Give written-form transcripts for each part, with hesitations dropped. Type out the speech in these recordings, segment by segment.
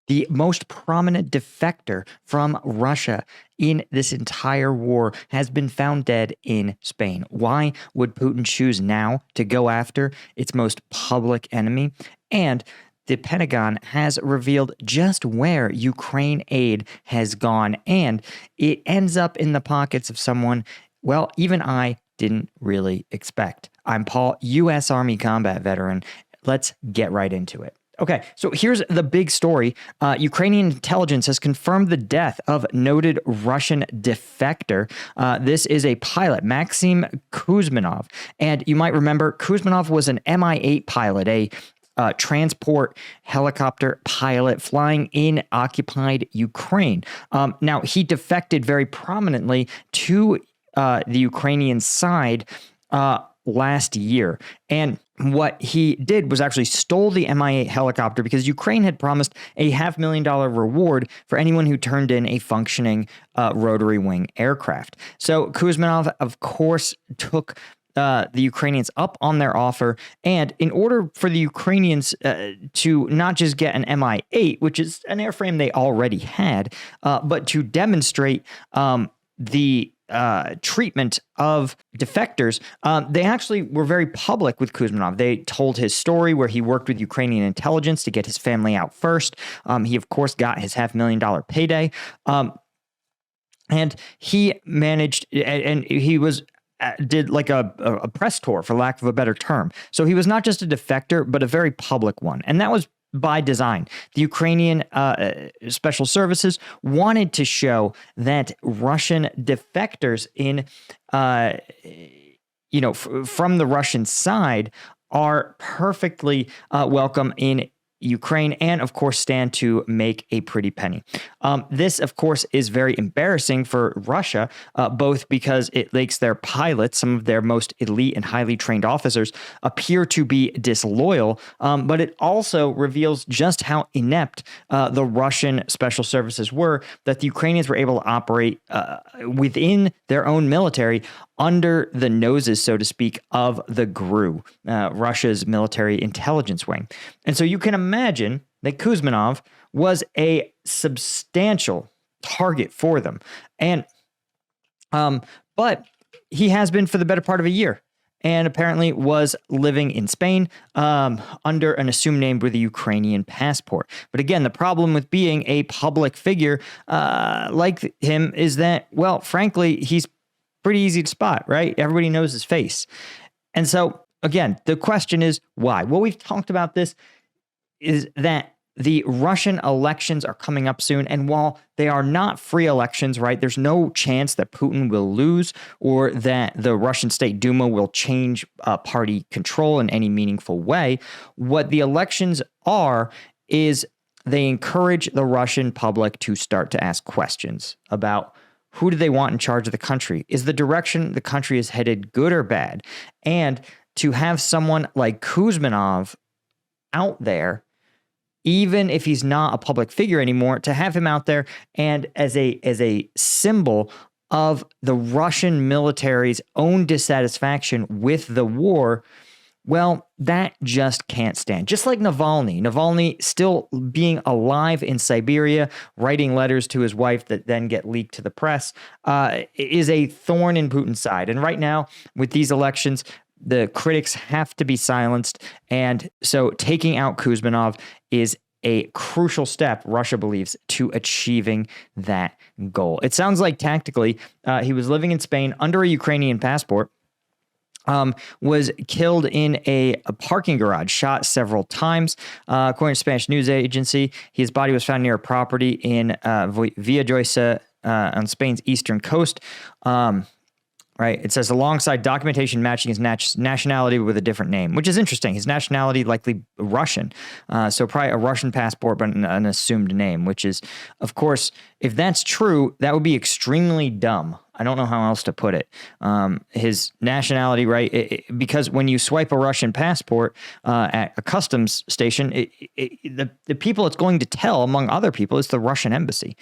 the most prominent defector from Russia in this entire war has been found dead in Spain. Why would Putin choose now to go after its most public enemy? And the Pentagon has revealed just where Ukraine aid has gone, and it ends up in the pockets of someone, well, even I didn't really expect. I'm Paul, U.S. Army combat veteran. Let's get right into it. Okay, so here's the big story. Ukrainian intelligence has confirmed the death of noted Russian defector. This is a pilot, Maxim Kuzminov. And you might remember Kuzminov was an Mi-8 pilot, a transport helicopter pilot flying in occupied Ukraine. Now, he defected very prominently to the Ukrainian side last year. And what he did was actually stole the Mi-8 helicopter because Ukraine had promised a $500,000 reward for anyone who turned in a functioning rotary wing aircraft. So Kuzminov, of course, took the Ukrainians up on their offer. And in order for the Ukrainians to not just get an Mi-8, which is an airframe they already had, but to demonstrate the treatment of defectors, they actually were very public with Kuzminov. They told his story where he worked with Ukrainian intelligence to get his family out first. He, of course, got his $500,000 payday. And he managed, and he was did like a press tour, for lack of a better term. So he was not just a defector, but a very public one. And that was by design. The Ukrainian special services wanted to show that Russian defectors in, from the Russian side are perfectly welcome in Ukraine and, of course, stand to make a pretty penny. This, of course, is very embarrassing for Russia, both because it makes their pilots, some of their most elite and highly trained officers, appear to be disloyal, but it also reveals just how inept the Russian special services were, that the Ukrainians were able to operate within their own military under the noses, so to speak, of the GRU, Russia's military intelligence wing. And so you can imagine that Kuzminov was a substantial target for them. And, but he has been for the better part of a year, and apparently was living in Spain under an assumed name with a Ukrainian passport. But again, the problem with being a public figure like him is that, well, frankly, he's pretty easy to spot, right? Everybody knows his face. And so, again, the question is why? Well, we've talked about this, is that the Russian elections are coming up soon. And while they are not free elections, right, there's no chance that Putin will lose or that the Russian State Duma will change party control in any meaningful way. What the elections are is they encourage the Russian public to start to ask questions about who do they want in charge of the country? Is the direction the country is headed good or bad? And to have someone like Kuzminov out there, even if he's not a public figure anymore, to have him out there and as a symbol of the Russian military's own dissatisfaction with the war, well, that just can't stand. Just like Navalny still being alive in Siberia, writing letters to his wife that then get leaked to the press, is a thorn in Putin's side. And right now, with these elections, the critics have to be silenced. And so taking out Kuzminov is a crucial step, Russia believes, to achieving that goal. It sounds like tactically, he was living in Spain under a Ukrainian passport, was killed in a parking garage, shot several times. According to Spanish news agency, his body was found near a property in Villajoyosa on Spain's eastern coast. Right. It says alongside documentation matching his nationality with a different name, which is interesting. His nationality likely Russian. So probably a Russian passport, but an assumed name, which is, of course, if that's true, that would be extremely dumb. I don't know how else to put it. His nationality, right? Because when you swipe a Russian passport at a customs station, the people it's going to tell, among other people, is the Russian embassy.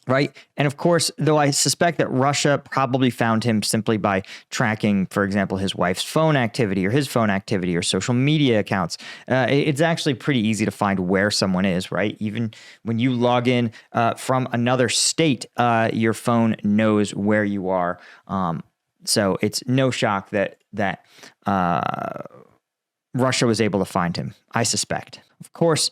right? And of course, though I suspect that Russia probably found him simply by tracking, for example, his wife's phone activity or his phone activity or social media accounts. It's actually pretty easy to find where someone is, right? Even when you log in from another state, your phone knows where you are. So it's no shock that Russia was able to find him, I suspect. Of course,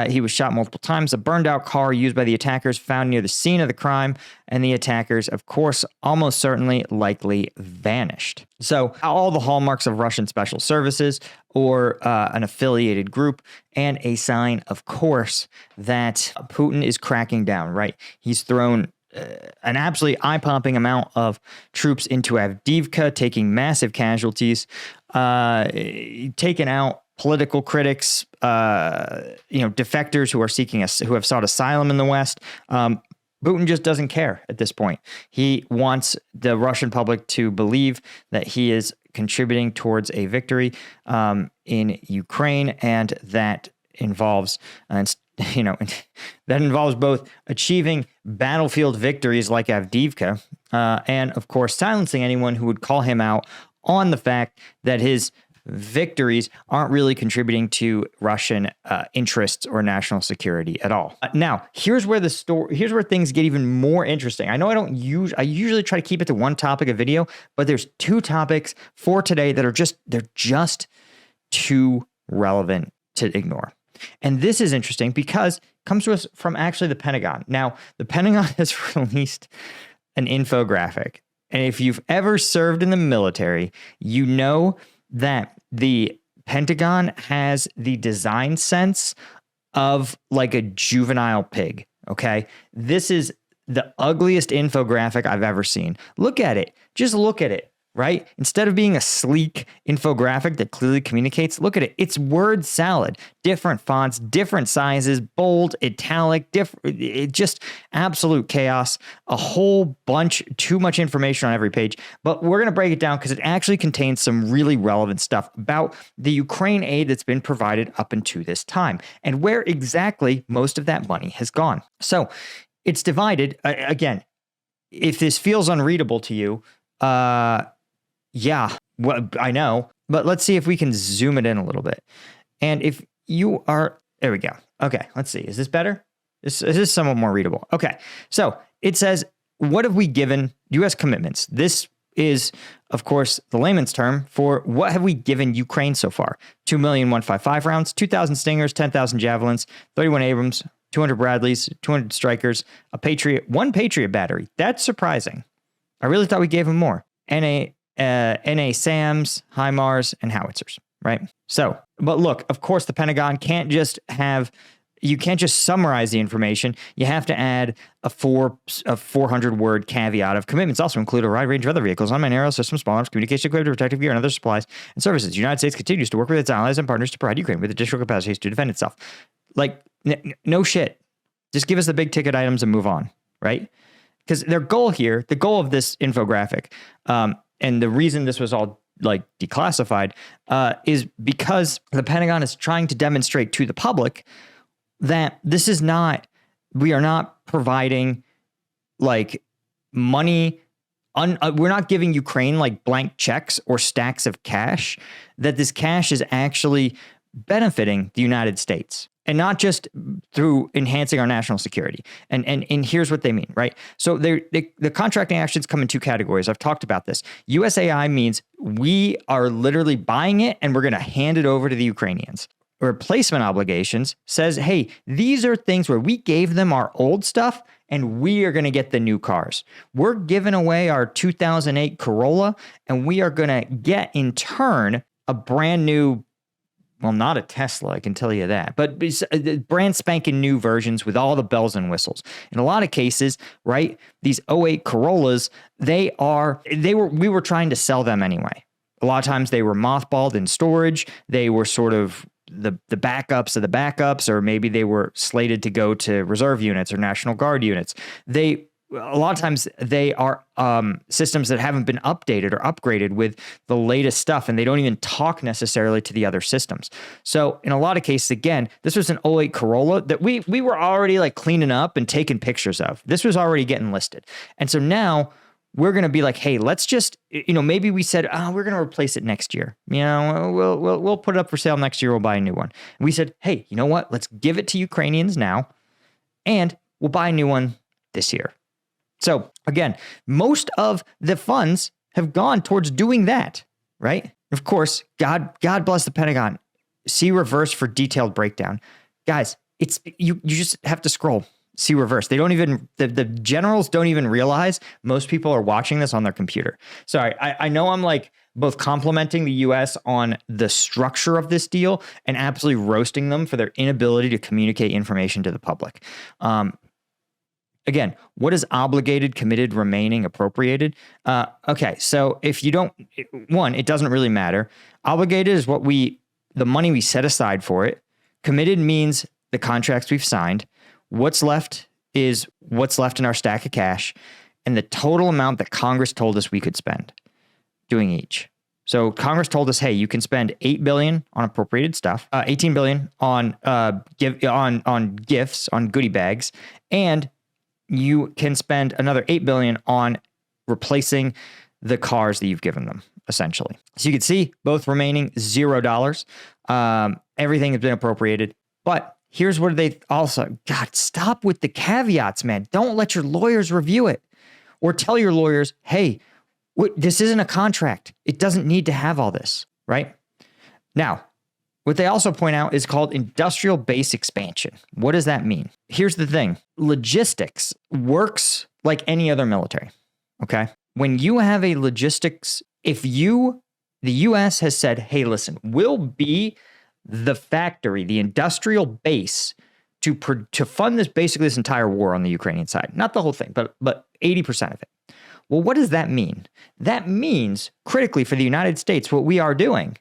he was shot multiple times. A burned out car used by the attackers found near the scene of the crime, and the attackers, of course, almost certainly likely vanished. So all the hallmarks of Russian special services or an affiliated group, and a sign, of course, that Putin is cracking down, right? He's thrown an absolutely eye-popping amount of troops into Avdiivka, taking massive casualties, taken out political critics, defectors who have sought asylum in the West. Putin just doesn't care at this point. He wants the Russian public to believe that he is contributing towards a victory in Ukraine, and that involves both achieving battlefield victories like Avdiivka, and of course silencing anyone who would call him out on the fact that his victories aren't really contributing to Russian interests or national security at all. Now, here's where things get even more interesting. I know I usually try to keep it to one topic a video, but there's two topics for today that are just too relevant to ignore. And this is interesting because it comes to us from actually the Pentagon. Now, the Pentagon has released an infographic. And if you've ever served in the military, you know that the Pentagon has the design sense of like a juvenile pig, okay? This is the ugliest infographic I've ever seen. Look at it. Just look at it, right? Instead of being a sleek infographic that clearly communicates, look at it. It's word salad. Different fonts, different sizes, bold, italic, just absolute chaos. A whole bunch, too much information on every page. But we're going to break it down because it actually contains some really relevant stuff about the Ukraine aid that's been provided up until this time and where exactly most of that money has gone. So it's divided. Again, if this feels unreadable to you, yeah, well, I know, but let's see if we can zoom it in a little bit. And if you are, there we go. Okay, let's see. Is this better? This is somewhat more readable. Okay, so it says, what have we given U.S. commitments? This is, of course, the layman's term for what have we given Ukraine so far? 2,155 rounds, 2,000 Stingers, 10,000 Javelins, 31 Abrams, 200 Bradleys, 200 Strikers, one Patriot battery. That's surprising. I really thought we gave them more. NA SAMs, HIMARS, and howitzers, right? So, but look, of course, the Pentagon can't just summarize the information. You have to add a 400-word caveat of commitments. Also include a wide range of other vehicles, unmanned aerial systems, small arms, communication equipment, protective gear, and other supplies and services. The United States continues to work with its allies and partners to provide Ukraine with additional capacities to defend itself. Like, no shit. Just give us the big ticket items and move on, right? Because the goal of this infographic, and the reason this was all like declassified, is because the Pentagon is trying to demonstrate to the public that we are not providing like money. We're not giving Ukraine like blank checks or stacks of cash, that this cash is actually benefiting the United States. And not just through enhancing our national security. And here's what they mean, right? So the contracting actions come in two categories. I've talked about this. USAI means we are literally buying it and we're going to hand it over to the Ukrainians. Replacement obligations says, hey, these are things where we gave them our old stuff and we are going to get the new cars. We're giving away our 2008 Corolla and we are going to get in turn a brand new, well, not a Tesla, I can tell you that, but brand spanking new versions with all the bells and whistles. In a lot of cases, right, these '08 Corollas, we were trying to sell them anyway. A lot of times they were mothballed in storage. They were sort of the backups of the backups, or maybe they were slated to go to reserve units or National Guard units. They a lot of times they are systems that haven't been updated or upgraded with the latest stuff, and they don't even talk necessarily to the other systems. So in a lot of cases, again, this was an '08 Corolla that we were already like cleaning up and taking pictures of. This was already getting listed. And so now we're going to be like, hey, let's just, maybe we said, we're going to replace it next year. We'll put it up for sale next year. We'll buy a new one. And we said, hey, you know what? Let's give it to Ukrainians now, and we'll buy a new one this year. So again, most of the funds have gone towards doing that, right? Of course, God bless the Pentagon. See reverse for detailed breakdown. Guys, it's you just have to scroll. See reverse. They don't even, the generals don't even realize most people are watching this on their computer. Sorry, I know I'm like both complimenting the US on the structure of this deal and absolutely roasting them for their inability to communicate information to the public. Again, what is obligated, committed, remaining, appropriated? Okay, so if you don't, one, it doesn't really matter. Obligated is the money we set aside for it. Committed means the contracts we've signed. What's left is what's left in our stack of cash and the total amount that Congress told us we could spend doing each. So Congress told us, hey, you can spend $8 billion on appropriated stuff, $18 billion on gifts, on goodie bags, and you can spend another $8 billion on replacing the cars that you've given them, essentially. So you can see both remaining $0. Everything has been appropriated. But here's what they also, God, stop with the caveats, man. Don't let your lawyers review it or tell your lawyers, hey, this isn't a contract. It doesn't need to have all this, right? Now, what they also point out is called industrial base expansion. What does that mean? Here's the thing. Logistics works like any other military, okay? When you have a logistics, the US has said, hey, listen, we'll be the factory, the industrial base to fund this entire war on the Ukrainian side. Not the whole thing, but 80% of it. Well, what does that mean? That means critically for the United States, what we are doing,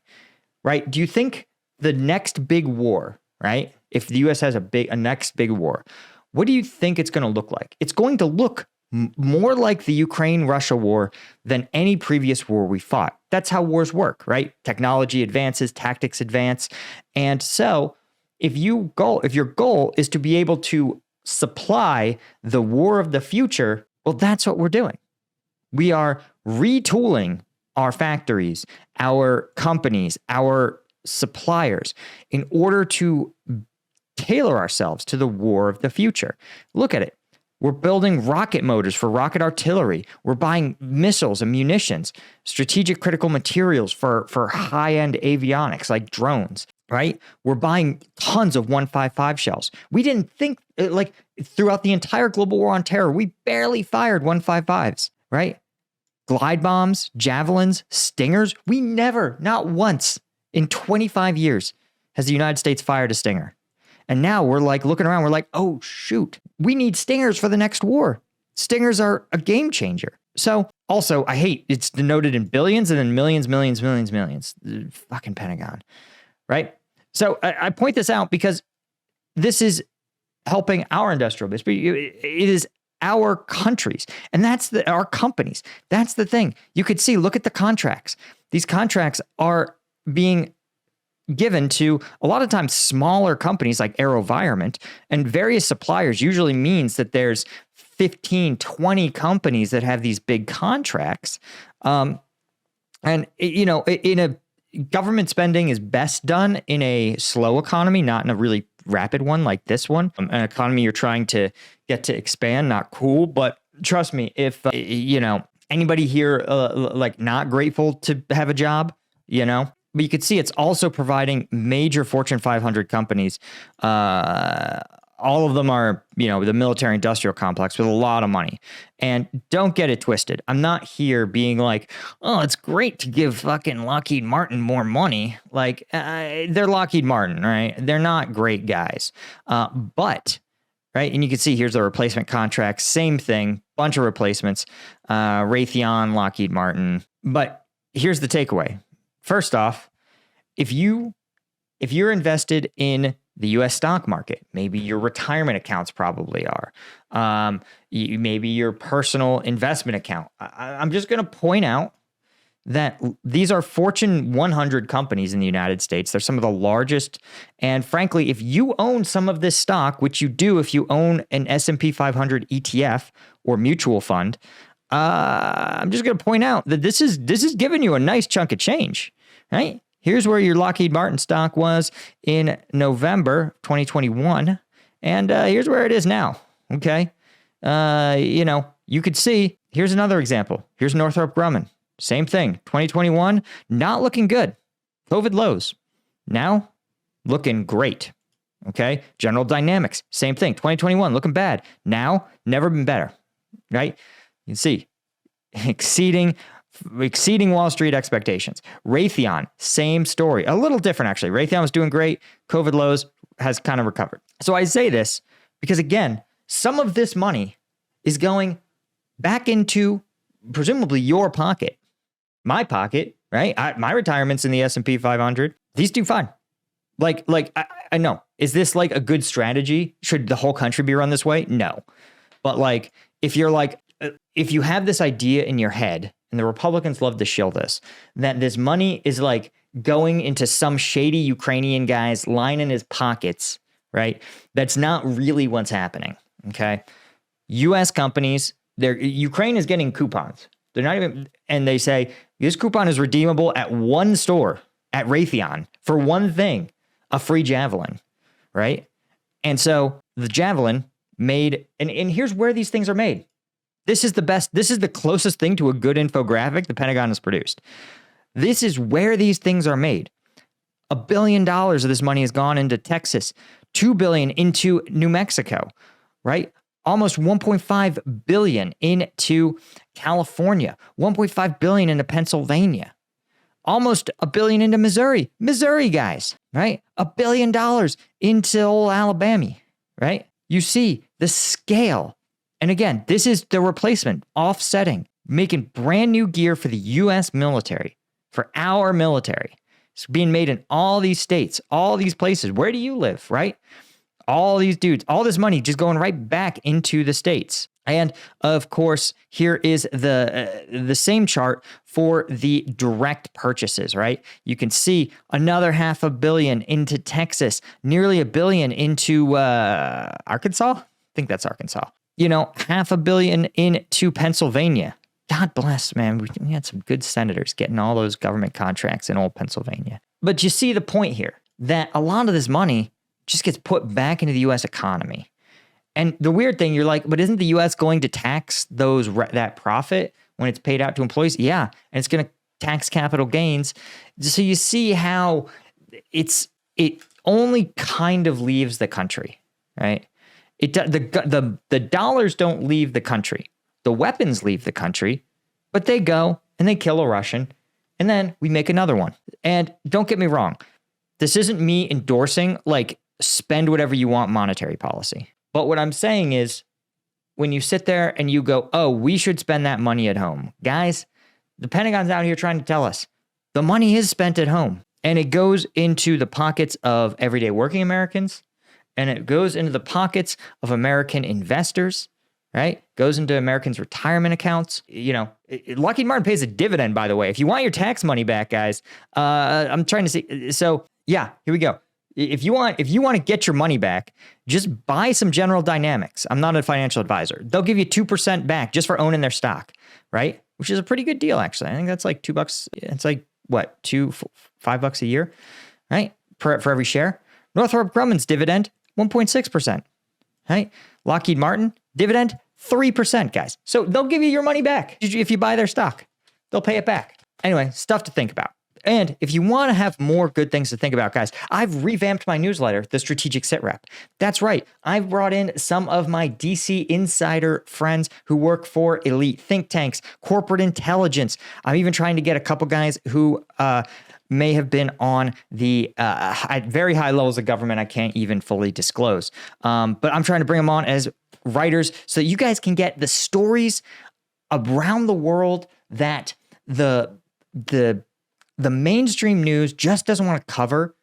right? Do you think the next big war, right? If the US has a next big war, what do you think it's going to look like? It's going to look more like the Ukraine-Russia war than any previous war we fought. That's how wars work, right? Technology advances, tactics advance. And so if your goal is to be able to supply the war of the future, well, that's what we're doing. We are retooling our factories, our companies, our suppliers in order to tailor ourselves to the war of the future. Look at it. We're building rocket motors for rocket artillery. We're buying missiles and munitions, strategic critical materials for high-end avionics like drones, right? We're buying tons of 155 shells. We didn't think, like, throughout the entire global war on terror, we barely fired 155s, right? Glide bombs, javelins, stingers. We never, not once in 25 years has the United States fired a stinger. And now we're like looking around, we're like, oh, shoot, we need stingers for the next war. Stingers are a game changer. So also, I hate it's denoted in billions and then millions. The fucking Pentagon, right? So I point this out because this is helping our industrial base, but it is our countries, and that's our companies. That's the thing. You could see, look at the contracts. These contracts are being given to a lot of times smaller companies like AeroVironment, and various suppliers usually means that there's 15, 20 companies that have these big contracts. And, in a government spending is best done in a slow economy, not in a really rapid one like this one. An economy you're trying to get to expand, not cool. But trust me, if, anybody here like not grateful to have a job, But you could see it's also providing major Fortune 500 companies. All of them are, the military industrial complex with a lot of money. And don't get it twisted. I'm not here being like, oh, it's great to give fucking Lockheed Martin more money. Like, they're Lockheed Martin, right? They're not great guys. But, right? And you can see here's the replacement contract. Same thing. Bunch of replacements. Raytheon, Lockheed Martin. But here's the takeaway. First off, if you're invested in the U.S. stock market. Maybe your retirement accounts probably are. Maybe your personal investment account. I'm just going to point out that these are Fortune 100 companies in the United States. They're some of the largest. And frankly, if you own some of this stock, which you do if you own an S&P 500 ETF or mutual fund, I'm just going to point out that this is giving you a nice chunk of change, right? Here's where your Lockheed Martin stock was in November 2021, and here's where it is now, okay? You could see, here's another example. Here's Northrop Grumman. Same thing, 2021, not looking good. COVID lows. Now, looking great, okay? General Dynamics, same thing, 2021, looking bad. Now, never been better, right? You can see, exceeding Wall Street expectations. Raytheon, same story. A little different, actually. Raytheon was doing great. COVID lows, has kind of recovered. So I say this because, again, some of this money is going back into presumably your pocket. My pocket, right? My retirement's in the S&P 500. These do fine. I know. Is this like a good strategy? Should the whole country be run this way? No. But if you have this idea in your head, and the Republicans love to shill this, that this money is going into some shady Ukrainian guy's line in his pockets, right? That's not really what's happening, okay? U.S. companies, Ukraine is getting coupons. They're not even, and they say, this coupon is redeemable at one store, at Raytheon, for one thing, a free Javelin, right? And so the Javelin made, and here's where these things are made. This is the best, this is the closest thing to a good infographic the Pentagon has produced. This is where these things are made. $1 billion of this money has gone into Texas, $2 billion into New Mexico, right? Almost $1.5 billion into California, $1.5 billion into Pennsylvania, almost $1 billion into Missouri, guys, right? $1 billion into old Alabama, right? You see the scale. And again, this is the replacement, offsetting, making brand new gear for the U.S. military, for our military. It's being made in all these states, all these places. Where do you live, right? All these dudes, all this money just going right back into the states. And of course, here is the same chart for the direct purchases, right? You can see another $500 million into Texas, nearly $1 billion into Arkansas. I think that's Arkansas. $500 million into Pennsylvania. God bless, man. We had some good senators getting all those government contracts in old Pennsylvania. But you see the point here that a lot of this money just gets put back into the U.S. economy. And the weird thing, you're like, but isn't the U.S. going to tax that profit when it's paid out to employees? Yeah, and it's going to tax capital gains. So you see how it only kind of leaves the country, right? The dollars don't leave the country. The weapons leave the country, but they go and they kill a Russian, and then we make another one. And don't get me wrong, this isn't me endorsing spend whatever you want monetary policy. But what I'm saying is, when you sit there and you go, oh, we should spend that money at home. Guys, the Pentagon's out here trying to tell us the money is spent at home, and it goes into the pockets of everyday working Americans, and it goes into the pockets of American investors, right? Goes into Americans' retirement accounts. Lockheed Martin pays a dividend, by the way. If you want your tax money back, guys, I'm trying to see. So yeah, here we go. If you want to get your money back, just buy some General Dynamics. I'm not a financial advisor. They'll give you 2% back just for owning their stock, right? Which is a pretty good deal, actually. I think that's like $2. It's like what, $5 a year, right? For every share. Northrop Grumman's dividend, 1.6%, right? Lockheed Martin dividend, 3%, guys. So they'll give you your money back if you buy their stock. They'll pay it back. Anyway, stuff to think about. And if you want to have more good things to think about, guys, I've revamped my newsletter, The Strategic Sitrep. That's right. I've brought in some of my DC insider friends who work for elite think tanks, corporate intelligence. I'm even trying to get a couple guys who may have been on the at very high levels of government I can't even fully disclose. But I'm trying to bring them on as writers so that you guys can get the stories around the world that the mainstream news just doesn't want to cover,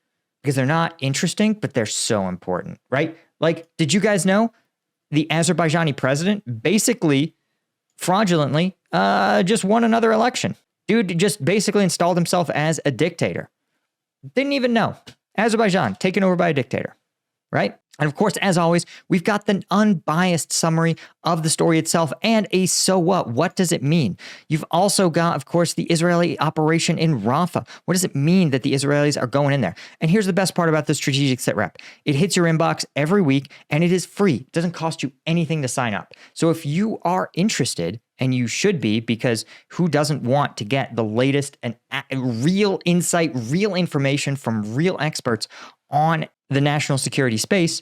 because they're not interesting, but they're so important, right? Like, did you guys know the Azerbaijani president basically fraudulently just won another election? Dude just basically installed himself as a dictator. Didn't even know. Azerbaijan taken over by a dictator, right? And of course, as always, we've got the unbiased summary of the story itself and a so what. What does it mean? You've also got, of course, the Israeli operation in Rafah. What does it mean that the Israelis are going in there? And here's the best part about the strategic sit rep. It hits your inbox every week and it is free. It doesn't cost you anything to sign up. So if you are interested, and you should be, because who doesn't want to get the latest and real insight, real information from real experts on the national security space,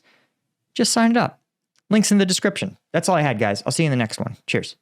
just sign it up. Links in the description. That's all I had, guys. I'll see you in the next one. Cheers.